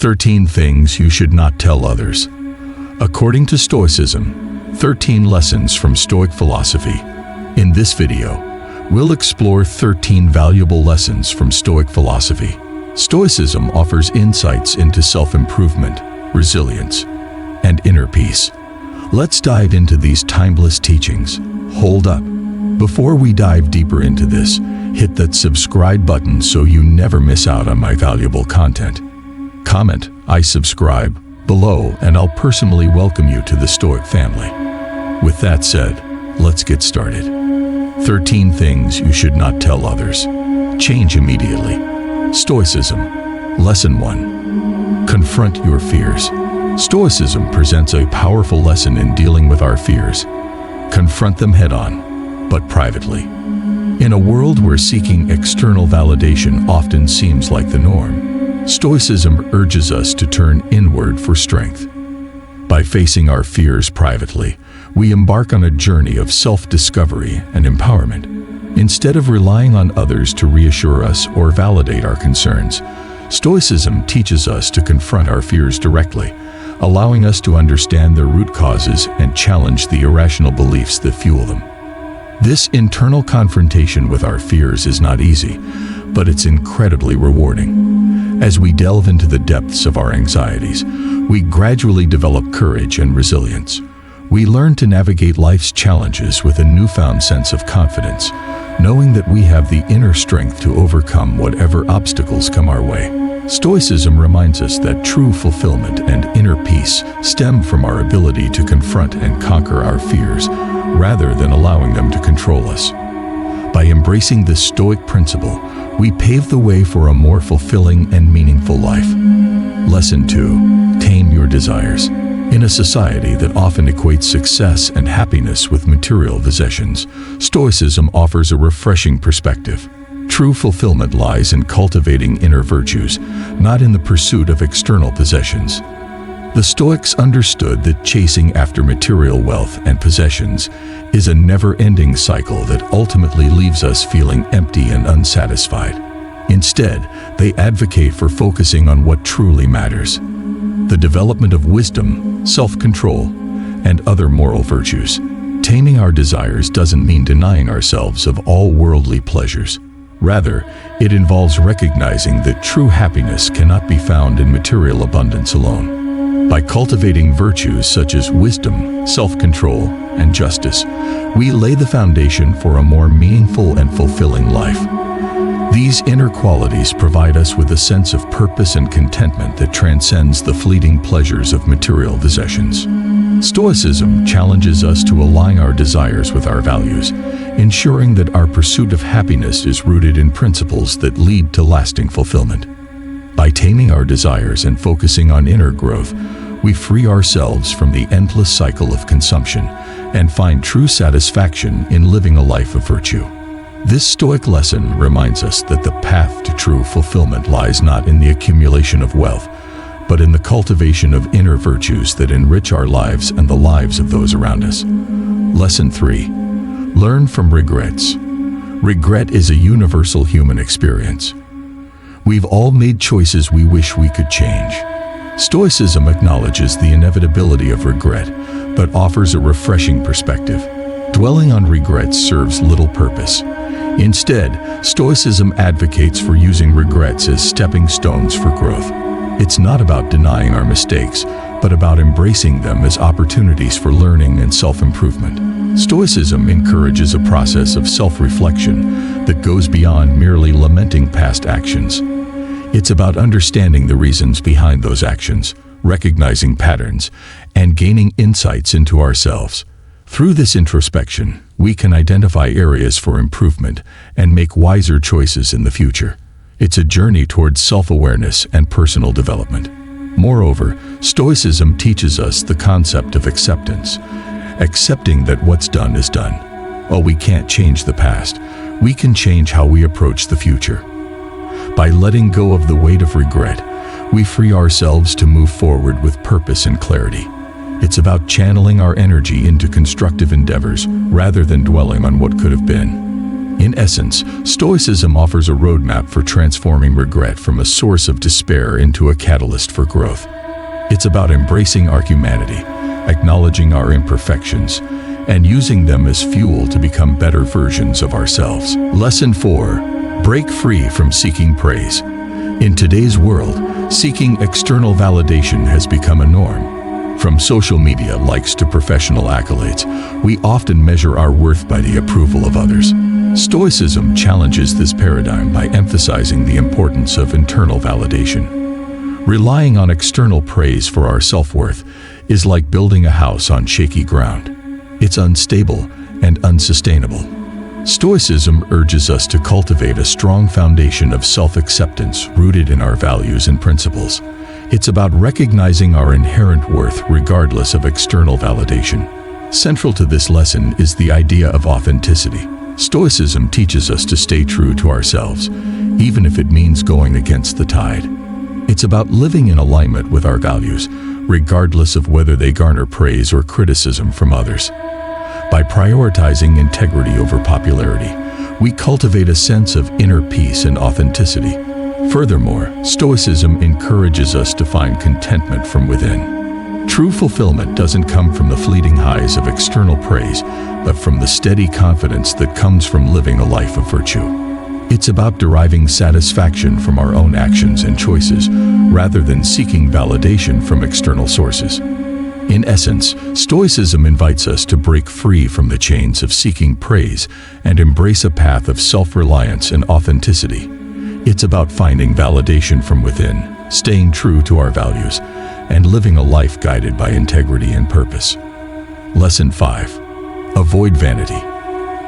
13 things you should not tell others. According to Stoicism, 13 lessons from Stoic philosophy. In this video, we'll explore 13 valuable lessons from Stoic philosophy. Stoicism offers insights into self-improvement, resilience, and inner peace. Let's dive into these timeless teachings. Hold up. Before we dive deeper into this, hit that subscribe button so you never miss out on my valuable content. Comment, "I subscribe," below, and I'll personally welcome you to the Stoic family. With that said, let's get started. 13 things you should not tell others. Change immediately. Stoicism. Lesson 1. Confront your fears. Stoicism presents a powerful lesson in dealing with our fears. Confront them head-on, but privately. In a world where seeking external validation often seems like the norm, Stoicism urges us to turn inward for strength. By facing our fears privately, we embark on a journey of self-discovery and empowerment. Instead of relying on others to reassure us or validate our concerns, Stoicism teaches us to confront our fears directly, allowing us to understand their root causes and challenge the irrational beliefs that fuel them. This internal confrontation with our fears is not easy, but it's incredibly rewarding. As we delve into the depths of our anxieties, we gradually develop courage and resilience. We learn to navigate life's challenges with a newfound sense of confidence, knowing that we have the inner strength to overcome whatever obstacles come our way. Stoicism reminds us that true fulfillment and inner peace stem from our ability to confront and conquer our fears, rather than allowing them to control us. By embracing this Stoic principle, we pave the way for a more fulfilling and meaningful life. Lesson 2. Tame your desires. In a society that often equates success and happiness with material possessions, Stoicism offers a refreshing perspective. True fulfillment lies in cultivating inner virtues, not in the pursuit of external possessions. The Stoics understood that chasing after material wealth and possessions is a never-ending cycle that ultimately leaves us feeling empty and unsatisfied. Instead, they advocate for focusing on what truly matters: the development of wisdom, self-control, and other moral virtues. Taming our desires doesn't mean denying ourselves of all worldly pleasures. Rather, it involves recognizing that true happiness cannot be found in material abundance alone. By cultivating virtues such as wisdom, self-control, and justice, we lay the foundation for a more meaningful and fulfilling life. These inner qualities provide us with a sense of purpose and contentment that transcends the fleeting pleasures of material possessions. Stoicism challenges us to align our desires with our values, ensuring that our pursuit of happiness is rooted in principles that lead to lasting fulfillment. By taming our desires and focusing on inner growth, we free ourselves from the endless cycle of consumption and find true satisfaction in living a life of virtue. This Stoic lesson reminds us that the path to true fulfillment lies not in the accumulation of wealth, but in the cultivation of inner virtues that enrich our lives and the lives of those around us. Lesson 3. Learn from regrets. Regret is a universal human experience. We've all made choices we wish we could change. Stoicism acknowledges the inevitability of regret, but offers a refreshing perspective. Dwelling on regrets serves little purpose. Instead, Stoicism advocates for using regrets as stepping stones for growth. It's not about denying our mistakes, but about embracing them as opportunities for learning and self-improvement. Stoicism encourages a process of self-reflection that goes beyond merely lamenting past actions. It's about understanding the reasons behind those actions, recognizing patterns, and gaining insights into ourselves. Through this introspection, we can identify areas for improvement and make wiser choices in the future. It's a journey towards self-awareness and personal development. Moreover, Stoicism teaches us the concept of acceptance, accepting that what's done is done. While we can't change the past, we can change how we approach the future. By letting go of the weight of regret, we free ourselves to move forward with purpose and clarity. It's about channeling our energy into constructive endeavors rather than dwelling on what could have been. In essence, Stoicism offers a roadmap for transforming regret from a source of despair into a catalyst for growth. It's about embracing our humanity, acknowledging our imperfections, and using them as fuel to become better versions of ourselves. Lesson 4. Break free from seeking praise. In today's world, seeking external validation has become a norm. From social media likes to professional accolades, we often measure our worth by the approval of others. Stoicism challenges this paradigm by emphasizing the importance of internal validation. Relying on external praise for our self-worth is like building a house on shaky ground. It's unstable and unsustainable. Stoicism urges us to cultivate a strong foundation of self-acceptance rooted in our values and principles. It's about recognizing our inherent worth regardless of external validation. Central to this lesson is the idea of authenticity. Stoicism teaches us to stay true to ourselves, even if it means going against the tide. It's about living in alignment with our values, regardless of whether they garner praise or criticism from others. By prioritizing integrity over popularity, we cultivate a sense of inner peace and authenticity. Furthermore, Stoicism encourages us to find contentment from within. True fulfillment doesn't come from the fleeting highs of external praise, but from the steady confidence that comes from living a life of virtue. It's about deriving satisfaction from our own actions and choices, rather than seeking validation from external sources. In essence, Stoicism invites us to break free from the chains of seeking praise and embrace a path of self-reliance and authenticity. It's about finding validation from within, staying true to our values, and living a life guided by integrity and purpose. Lesson 5. Avoid vanity.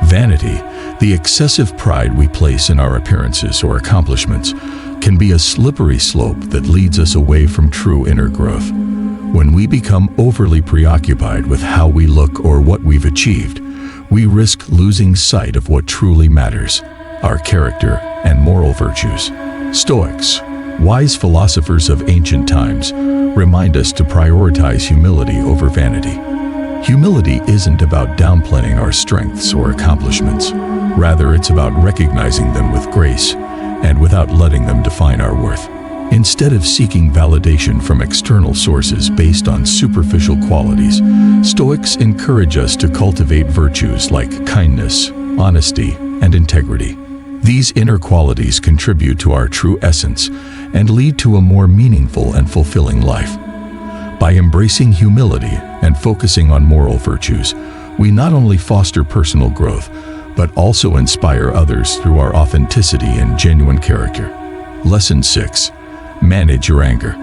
Vanity, the excessive pride we place in our appearances or accomplishments, can be a slippery slope that leads us away from true inner growth. When we become overly preoccupied with how we look or what we've achieved, we risk losing sight of what truly matters, our character and moral virtues. Stoics, wise philosophers of ancient times, remind us to prioritize humility over vanity. Humility isn't about downplaying our strengths or accomplishments. Rather, it's about recognizing them with grace and without letting them define our worth. Instead of seeking validation from external sources based on superficial qualities, Stoics encourage us to cultivate virtues like kindness, honesty, and integrity. These inner qualities contribute to our true essence and lead to a more meaningful and fulfilling life. By embracing humility and focusing on moral virtues, we not only foster personal growth, but also inspire others through our authenticity and genuine character. Lesson 6. Manage your anger.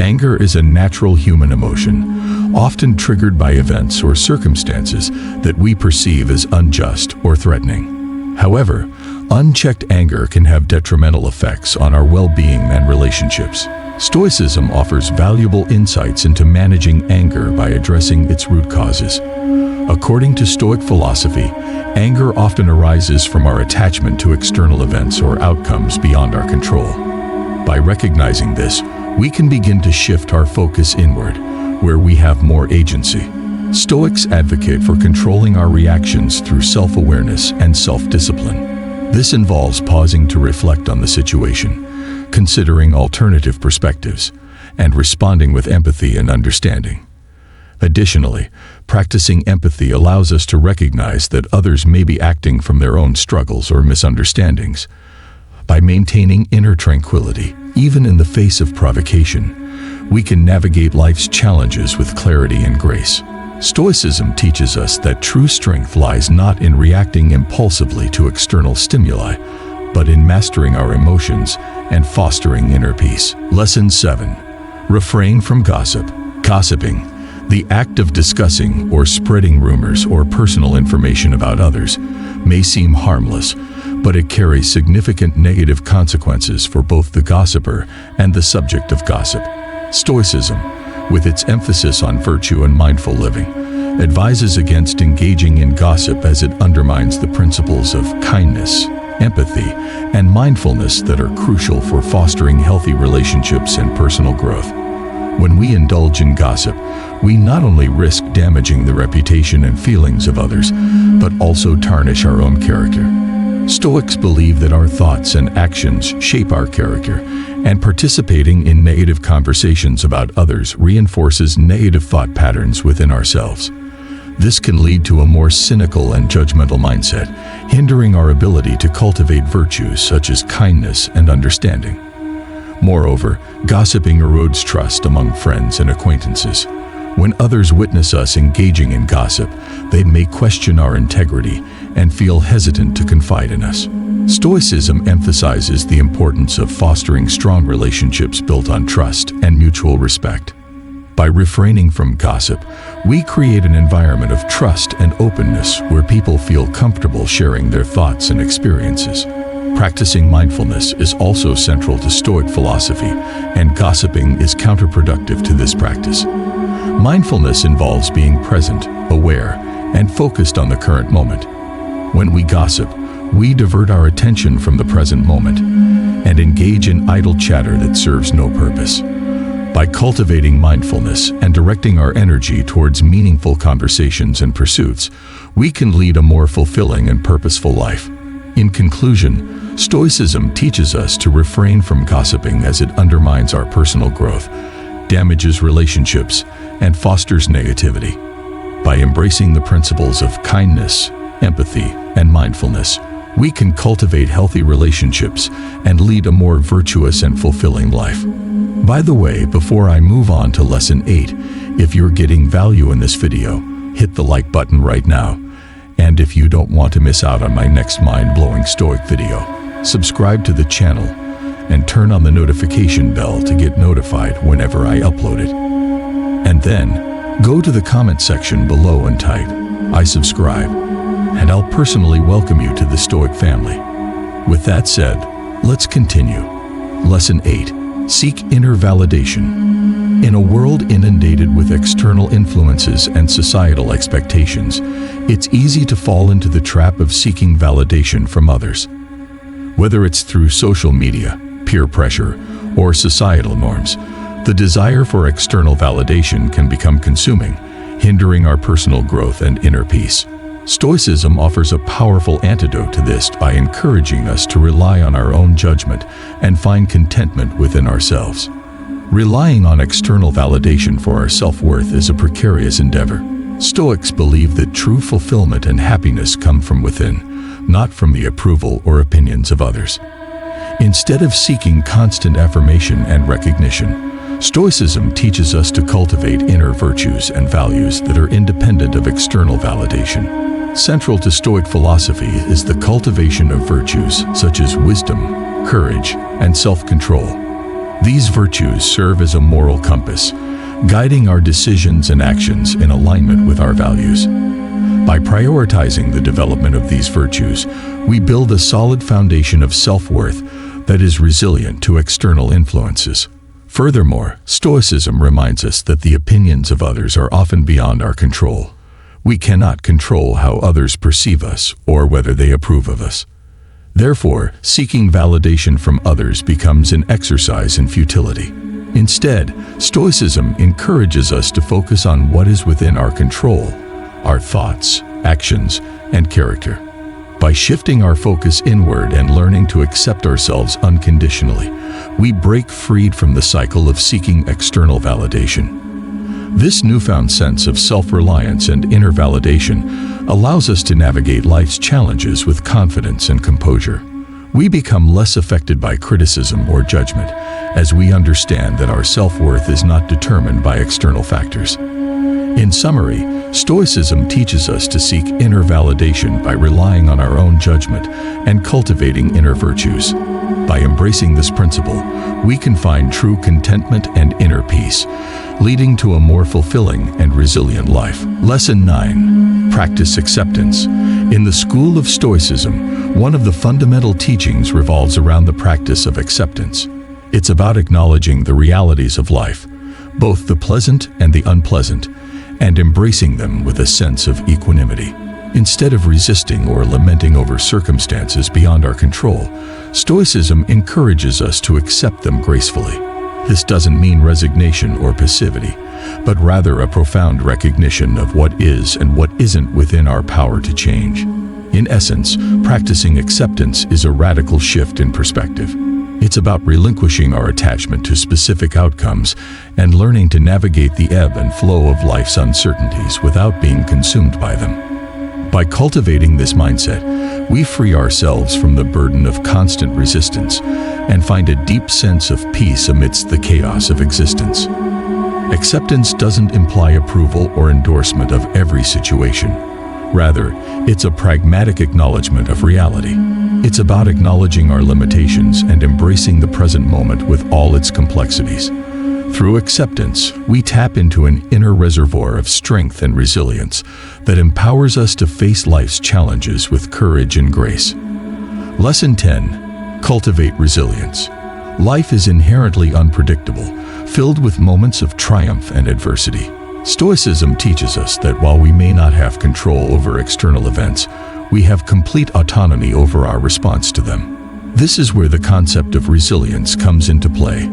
Anger is a natural human emotion, often triggered by events or circumstances that we perceive as unjust or threatening. However, unchecked anger can have detrimental effects on our well-being and relationships. Stoicism offers valuable insights into managing anger by addressing its root causes. According to Stoic philosophy, anger often arises from our attachment to external events or outcomes beyond our control. By recognizing this, we can begin to shift our focus inward, where we have more agency. Stoics advocate for controlling our reactions through self-awareness and self-discipline. This involves pausing to reflect on the situation, considering alternative perspectives, and responding with empathy and understanding. Additionally, practicing empathy allows us to recognize that others may be acting from their own struggles or misunderstandings. By maintaining inner tranquility, even in the face of provocation, we can navigate life's challenges with clarity and grace. Stoicism teaches us that true strength lies not in reacting impulsively to external stimuli, but in mastering our emotions and fostering inner peace. Lesson 7. Refrain from gossip. Gossiping, the act of discussing or spreading rumors or personal information about others, may seem harmless, but it carries significant negative consequences for both the gossiper and the subject of gossip. Stoicism, with its emphasis on virtue and mindful living, advises against engaging in gossip as it undermines the principles of kindness, empathy, and mindfulness that are crucial for fostering healthy relationships and personal growth. When we indulge in gossip, we not only risk damaging the reputation and feelings of others, but also tarnish our own character. Stoics believe that our thoughts and actions shape our character, and participating in negative conversations about others reinforces negative thought patterns within ourselves. This can lead to a more cynical and judgmental mindset, hindering our ability to cultivate virtues such as kindness and understanding. Moreover, gossiping erodes trust among friends and acquaintances. When others witness us engaging in gossip, they may question our integrity and feel hesitant to confide in us. Stoicism emphasizes the importance of fostering strong relationships built on trust and mutual respect. By refraining from gossip, we create an environment of trust and openness where people feel comfortable sharing their thoughts and experiences. Practicing mindfulness is also central to Stoic philosophy, and gossiping is counterproductive to this practice. Mindfulness involves being present, aware, and focused on the current moment. When we gossip, we divert our attention from the present moment and engage in idle chatter that serves no purpose. By cultivating mindfulness and directing our energy towards meaningful conversations and pursuits, we can lead a more fulfilling and purposeful life. In conclusion, Stoicism teaches us to refrain from gossiping as it undermines our personal growth, damages relationships, and fosters negativity. By embracing the principles of kindness, empathy, and mindfulness, we can cultivate healthy relationships and lead a more virtuous and fulfilling life. By the way, before I move on to Lesson 8, if you're getting value in this video, hit the like button right now. And if you don't want to miss out on my next mind-blowing Stoic video, subscribe to the channel and turn on the notification bell to get notified whenever I upload it. And then, go to the comment section below and type, "I subscribe," and I'll personally welcome you to the Stoic family. With that said, let's continue. Lesson 8. Seek inner validation. In a world inundated with external influences and societal expectations, it's easy to fall into the trap of seeking validation from others. Whether it's through social media, peer pressure, or societal norms, the desire for external validation can become consuming, hindering our personal growth and inner peace. Stoicism offers a powerful antidote to this by encouraging us to rely on our own judgment and find contentment within ourselves. Relying on external validation for our self-worth is a precarious endeavor. Stoics believe that true fulfillment and happiness come from within, not from the approval or opinions of others. Instead of seeking constant affirmation and recognition, Stoicism teaches us to cultivate inner virtues and values that are independent of external validation. Central to Stoic philosophy is the cultivation of virtues such as wisdom, courage, and self-control. These virtues serve as a moral compass, guiding our decisions and actions in alignment with our values. By prioritizing the development of these virtues, we build a solid foundation of self-worth that is resilient to external influences. Furthermore, Stoicism reminds us that the opinions of others are often beyond our control. We cannot control how others perceive us or whether they approve of us. Therefore, seeking validation from others becomes an exercise in futility. Instead, Stoicism encourages us to focus on what is within our control, our thoughts, actions, and character. By shifting our focus inward and learning to accept ourselves unconditionally, we break free from the cycle of seeking external validation. This newfound sense of self-reliance and inner validation allows us to navigate life's challenges with confidence and composure. We become less affected by criticism or judgment, as we understand that our self-worth is not determined by external factors. In summary, Stoicism teaches us to seek inner validation by relying on our own judgment and cultivating inner virtues. By embracing this principle, we can find true contentment and inner peace, leading to a more fulfilling and resilient life. Lesson 9. Practice acceptance. In the school of Stoicism, one of the fundamental teachings revolves around the practice of acceptance. It's about acknowledging the realities of life, both the pleasant and the unpleasant, and embracing them with a sense of equanimity. Instead of resisting or lamenting over circumstances beyond our control, Stoicism encourages us to accept them gracefully. This doesn't mean resignation or passivity, but rather a profound recognition of what is and what isn't within our power to change. In essence, practicing acceptance is a radical shift in perspective. It's about relinquishing our attachment to specific outcomes and learning to navigate the ebb and flow of life's uncertainties without being consumed by them. By cultivating this mindset, we free ourselves from the burden of constant resistance and find a deep sense of peace amidst the chaos of existence. Acceptance doesn't imply approval or endorsement of every situation. Rather, it's a pragmatic acknowledgement of reality. It's about acknowledging our limitations and embracing the present moment with all its complexities. Through acceptance, we tap into an inner reservoir of strength and resilience that empowers us to face life's challenges with courage and grace. Lesson 10. Cultivate resilience. Life is inherently unpredictable, filled with moments of triumph and adversity. Stoicism teaches us that while we may not have control over external events, we have complete autonomy over our response to them. This is where the concept of resilience comes into play,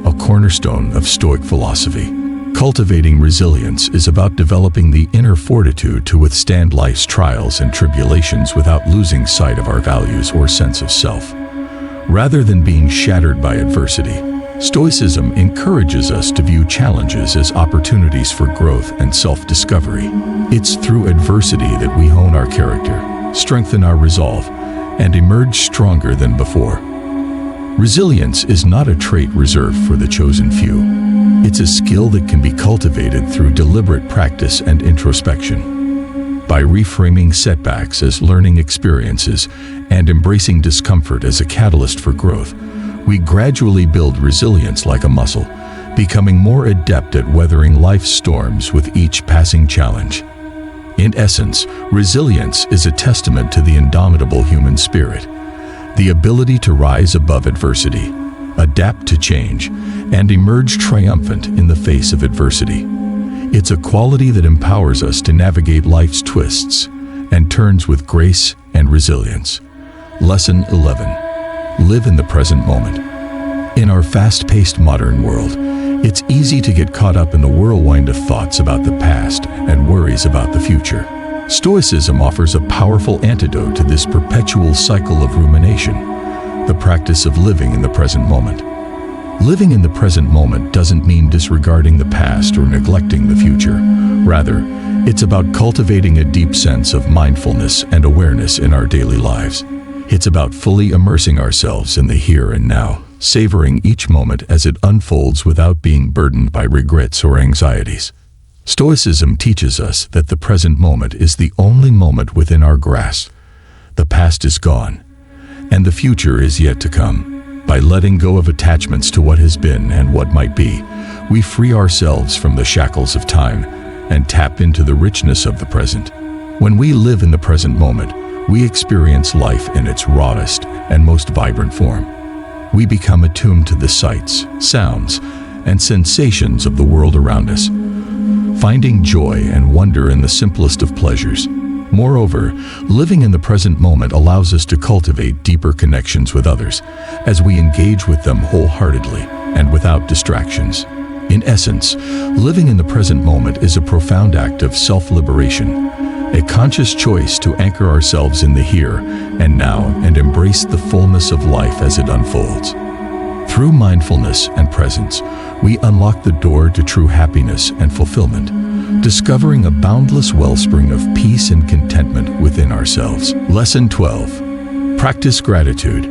a cornerstone of Stoic philosophy. Cultivating resilience is about developing the inner fortitude to withstand life's trials and tribulations without losing sight of our values or sense of self. Rather than being shattered by adversity, Stoicism encourages us to view challenges as opportunities for growth and self-discovery. It's through adversity that we hone our character, strengthen our resolve, and emerge stronger than before. Resilience is not a trait reserved for the chosen few. It's a skill that can be cultivated through deliberate practice and introspection. By reframing setbacks as learning experiences and embracing discomfort as a catalyst for growth, we gradually build resilience like a muscle, becoming more adept at weathering life's storms with each passing challenge. In essence, resilience is a testament to the indomitable human spirit, the ability to rise above adversity, adapt to change, and emerge triumphant in the face of adversity. It's a quality that empowers us to navigate life's twists and turns with grace and resilience. Lesson 11. Live in the present moment. In our fast-paced modern world, it's easy to get caught up in the whirlwind of thoughts about the past and worries about the future. Stoicism offers a powerful antidote to this perpetual cycle of rumination, the practice of living in the present moment. Living in the present moment doesn't mean disregarding the past or neglecting the future. Rather, it's about cultivating a deep sense of mindfulness and awareness in our daily lives. It's about fully immersing ourselves in the here and now, savoring each moment as it unfolds without being burdened by regrets or anxieties. Stoicism teaches us that the present moment is the only moment within our grasp. The past is gone, and the future is yet to come. By letting go of attachments to what has been and what might be, we free ourselves from the shackles of time and tap into the richness of the present. When we live in the present moment, we experience life in its rawest and most vibrant form. We become attuned to the sights, sounds, and sensations of the world around us, finding joy and wonder in the simplest of pleasures. Moreover, living in the present moment allows us to cultivate deeper connections with others, as we engage with them wholeheartedly and without distractions. In essence, living in the present moment is a profound act of self-liberation, a conscious choice to anchor ourselves in the here and now and embrace the fullness of life as it unfolds. Through mindfulness and presence, we unlock the door to true happiness and fulfillment, discovering a boundless wellspring of peace and contentment within ourselves. Lesson 12. Practice gratitude.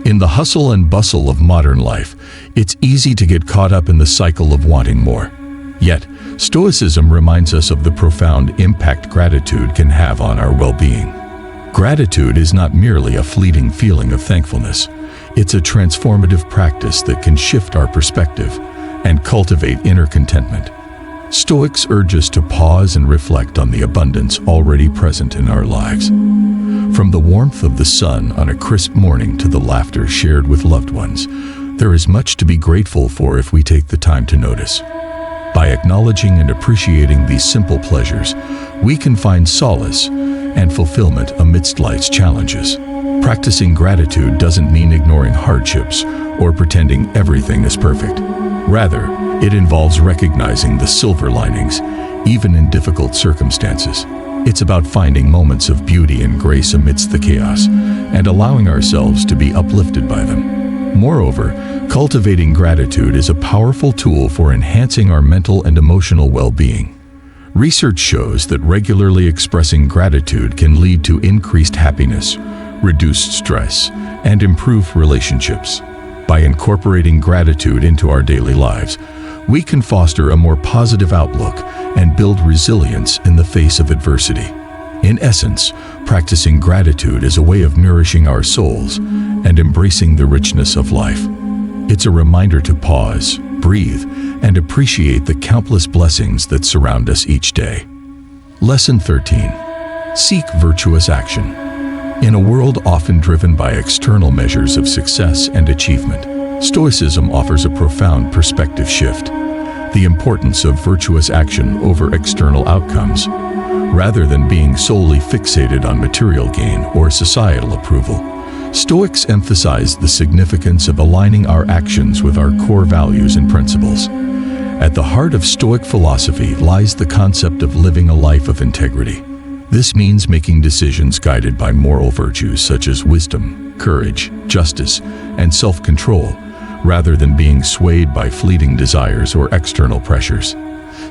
In the hustle and bustle of modern life, it's easy to get caught up in the cycle of wanting more. Yet, Stoicism reminds us of the profound impact gratitude can have on our well-being. Gratitude is not merely a fleeting feeling of thankfulness. It's a transformative practice that can shift our perspective and cultivate inner contentment. Stoics urge us to pause and reflect on the abundance already present in our lives. From the warmth of the sun on a crisp morning to the laughter shared with loved ones, there is much to be grateful for if we take the time to notice. By acknowledging and appreciating these simple pleasures, we can find solace and fulfillment amidst life's challenges. Practicing gratitude doesn't mean ignoring hardships or pretending everything is perfect. Rather, it involves recognizing the silver linings, even in difficult circumstances. It's about finding moments of beauty and grace amidst the chaos and allowing ourselves to be uplifted by them. Moreover, cultivating gratitude is a powerful tool for enhancing our mental and emotional well-being. Research shows that regularly expressing gratitude can lead to increased happiness, reduced stress, and improved relationships. By incorporating gratitude into our daily lives, we can foster a more positive outlook and build resilience in the face of adversity. In essence, practicing gratitude is a way of nourishing our souls and embracing the richness of life. It's a reminder to pause, breathe, and appreciate the countless blessings that surround us each day. Lesson 13. Seek virtuous action. In a world often driven by external measures of success and achievement, Stoicism offers a profound perspective shift. The importance of virtuous action over external outcomes, rather than being solely fixated on material gain or societal approval. Stoics emphasize the significance of aligning our actions with our core values and principles. At the heart of Stoic philosophy lies the concept of living a life of integrity. This means making decisions guided by moral virtues such as wisdom, courage, justice, and self-control, rather than being swayed by fleeting desires or external pressures.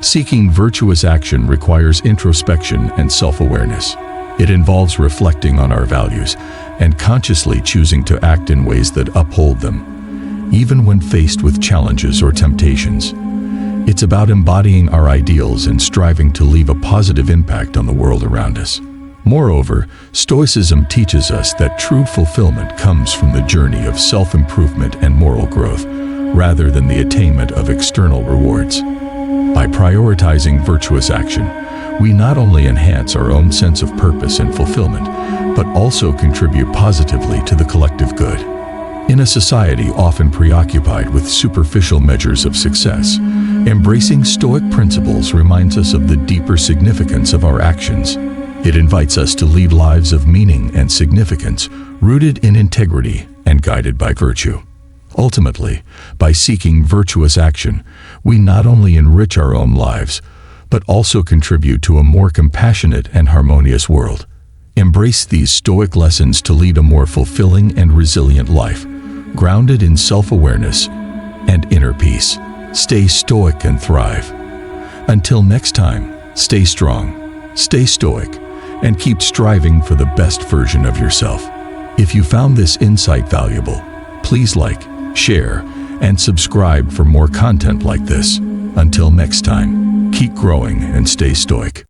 Seeking virtuous action requires introspection and self-awareness. It involves reflecting on our values and consciously choosing to act in ways that uphold them, even when faced with challenges or temptations. It's about embodying our ideals and striving to leave a positive impact on the world around us. Moreover, Stoicism teaches us that true fulfillment comes from the journey of self-improvement and moral growth, rather than the attainment of external rewards. By prioritizing virtuous action, we not only enhance our own sense of purpose and fulfillment, but also contribute positively to the collective good. In a society often preoccupied with superficial measures of success, embracing Stoic principles reminds us of the deeper significance of our actions. It invites us to lead lives of meaning and significance, rooted in integrity and guided by virtue. Ultimately, by seeking virtuous action, we not only enrich our own lives, but also contribute to a more compassionate and harmonious world. Embrace these Stoic lessons to lead a more fulfilling and resilient life, grounded in self-awareness and inner peace. Stay Stoic and thrive. Until next time, stay strong, stay Stoic, and keep striving for the best version of yourself. If you found this insight valuable, please like, share, and subscribe for more content like this. Until next time, keep growing and stay Stoic.